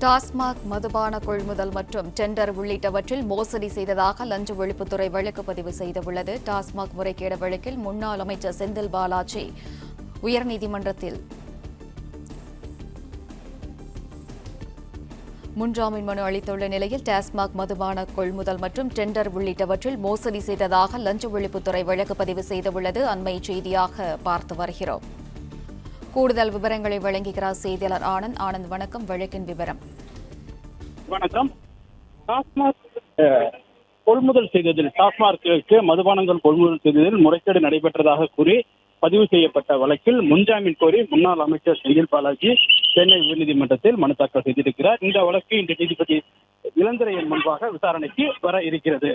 டாஸ்மாக் மதுபான கொள்முதல் மற்றும் டெண்டர் உள்ளிட்டவற்றில் மோசடி செய்ததாக லஞ்ச ஒழிப்புத்துறை வழக்கு பதிவு செய்துள்ளது. டாஸ்மாக் முறைகேடு வழக்கில் முன்னாள் அமைச்சர் செந்தில் பாலாஜி உயர்நீதிமன்றத்தில் முன்ஜாமீன் மனு அளித்துள்ள நிலையில் டாஸ்மாக் மதுபான கொள்முதல் மற்றும் டெண்டர் உள்ளிட்டவற்றில் மோசடி செய்ததாக லஞ்ச ஒழிப்புத்துறை வழக்கு பதிவு செய்துள்ளது. அண்மை செய்தியாக பார்த்து வருகிறோம். கூடுதல் விவரங்களை வழங்குகிறார் செய்தியாளர் ஆனந்த். ஆனந்த், வணக்கம். வழக்கின் விவரம். வணக்கம். டாஸ்மாக் கொள்முதல் செய்ததில் டாஸ்மார்க்கு மதுபானங்கள் கொள்முதல் செய்ததில் முறைகேடு நடைபெற்றதாக கூறி பதிவு செய்யப்பட்ட வழக்கில் முன்ஜாமீன் கோரி முன்னாள் அமைச்சர் செந்தில் பாலாஜி சென்னை உயர்நீதிமன்றத்தில் மனு தாக்கல் செய்திருக்கிறார். இந்த வழக்கு இன்று நீதிபதி இளந்திரையன் முன்பாக விசாரணைக்கு வர இருக்கிறது.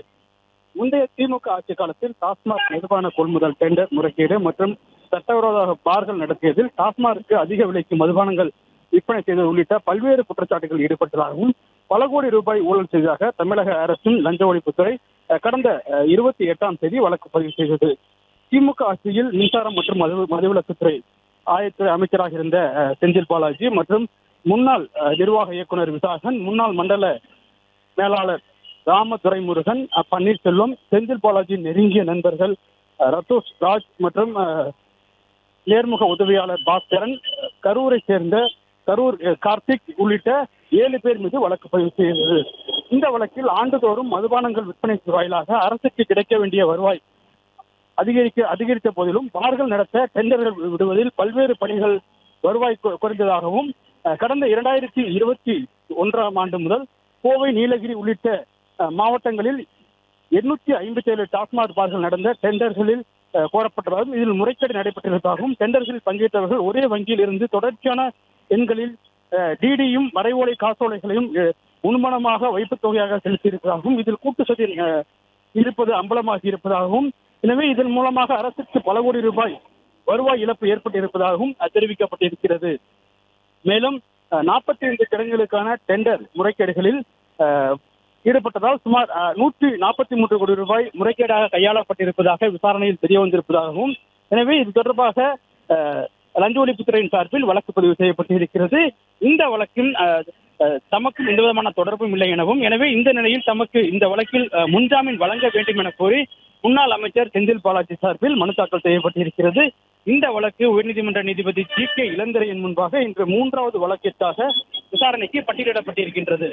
முந்தைய திமுக ஆட்சி காலத்தில் டாஸ்மாக் மதுபான கொள்முதல் டெண்டர் முறைகேடு மற்றும் சட்டவிரோத பார்கள் நடத்தியதில் டாஸ்மார்க்கு அதிக விலைக்கு மதுபானங்கள் விற்பனை செய்தது உள்ளிட்ட பல்வேறு குற்றச்சாட்டுகள் ஈடுபட்டதாகவும் பல கோடி ரூபாய் ஊழல் செய்ததாக தமிழக அரசின் லஞ்ச ஒழிப்புத்துறை கடந்த 28ஆம் தேதி வழக்கு பதிவு செய்தது. திமுக ஆட்சியில் மின்சாரம் மற்றும் மதுவிலக்குத்துறை ஆயத்துறை அமைச்சராக இருந்த செந்தில் பாலாஜி மற்றும் முன்னாள் நிர்வாக இயக்குநர் விசாகன், முன்னாள் மண்டல மேலாளர் ராமதுரைமுருகன், பன்னீர்செல்வம், செந்தில் பாலாஜியின் நெருங்கிய நண்பர்கள் ரத்தோஷ் ராஜ் மற்றும் நேர்முக உதவியாளர் பாஸ்கரன், கரூரை சேர்ந்த கரூர் கார்த்திக் உள்ளிட்ட 7 பேர் மீது வழக்கு பதிவு செய்தது. இந்த வழக்கில் ஆண்டுதோறும் மதுபானங்கள் விற்பனை வாயிலாக அரசுக்கு கிடைக்க வேண்டிய வருவாய் அதிகரித்த போதிலும் பார்கள் நடத்த டெண்டர்கள் விடுவதில் பல்வேறு பணிகள் வருவாய் குறைந்ததாகவும் கடந்த 2021ஆம் ஆண்டு முதல் கோவை, நீலகிரி உள்ளிட்ட மாவட்டங்களில் 857 டாஸ்மாக் பார்கள் நடந்த டெண்டர்களில் கோரப்பட்டதாகவும் இதில் முறைகேடு நடைபெற்றிருப்பதாகவும் டெண்டர்களில் பங்கேற்றவர்கள் ஒரே வங்கியில் இருந்து தொடர்ச்சியான எண்களில் டிடியும் வரைவோலை காசோலைகளையும் முன்மணமாக வைப்புத் தொகையாக செலுத்தியிருப்பதாகவும் இதில் கூட்டு சதி இருப்பது அம்பலமாகி இருப்பதாகவும் எனவே இதன் மூலமாக அரசுக்கு பல கோடி ரூபாய் வருவாய் இழப்பு ஏற்பட்டிருப்பதாகவும் தெரிவிக்கப்பட்டிருக்கிறது. மேலும் 45 கிடங்குகளுக்கான டெண்டர் முறைகேடுகளில் ஈடுபட்டதால் சுமார் 143 கோடி ரூபாய் முறைகேடாக கையாளப்பட்டிருப்பதாக விசாரணையில் தெரிய வந்திருப்பதாகவும் எனவே இது தொடர்பாக லஞ்ச ஒழிப்புத்துறையின் சார்பில் வழக்கு பதிவு செய்யப்பட்டிருக்கிறது. இந்த வழக்கில் தமக்கு எந்த விதமான தொடர்பும் இல்லை எனவும் எனவே இந்த நிலையில் தமக்கு இந்த வழக்கில் முன்ஜாமீன் வழங்க வேண்டும் என கோரி முன்னாள் அமைச்சர் செந்தில் பாலாஜி சார்பில் மனு தாக்கல் செய்யப்பட்டிருக்கிறது. இந்த வழக்கு உயர்நீதிமன்ற நீதிபதி ஜி.கே. இளந்திரையன் முன்பாக இன்று 3வது வழக்கிற்காக விசாரணைக்கு பட்டியலிடப்பட்டிருக்கின்றது.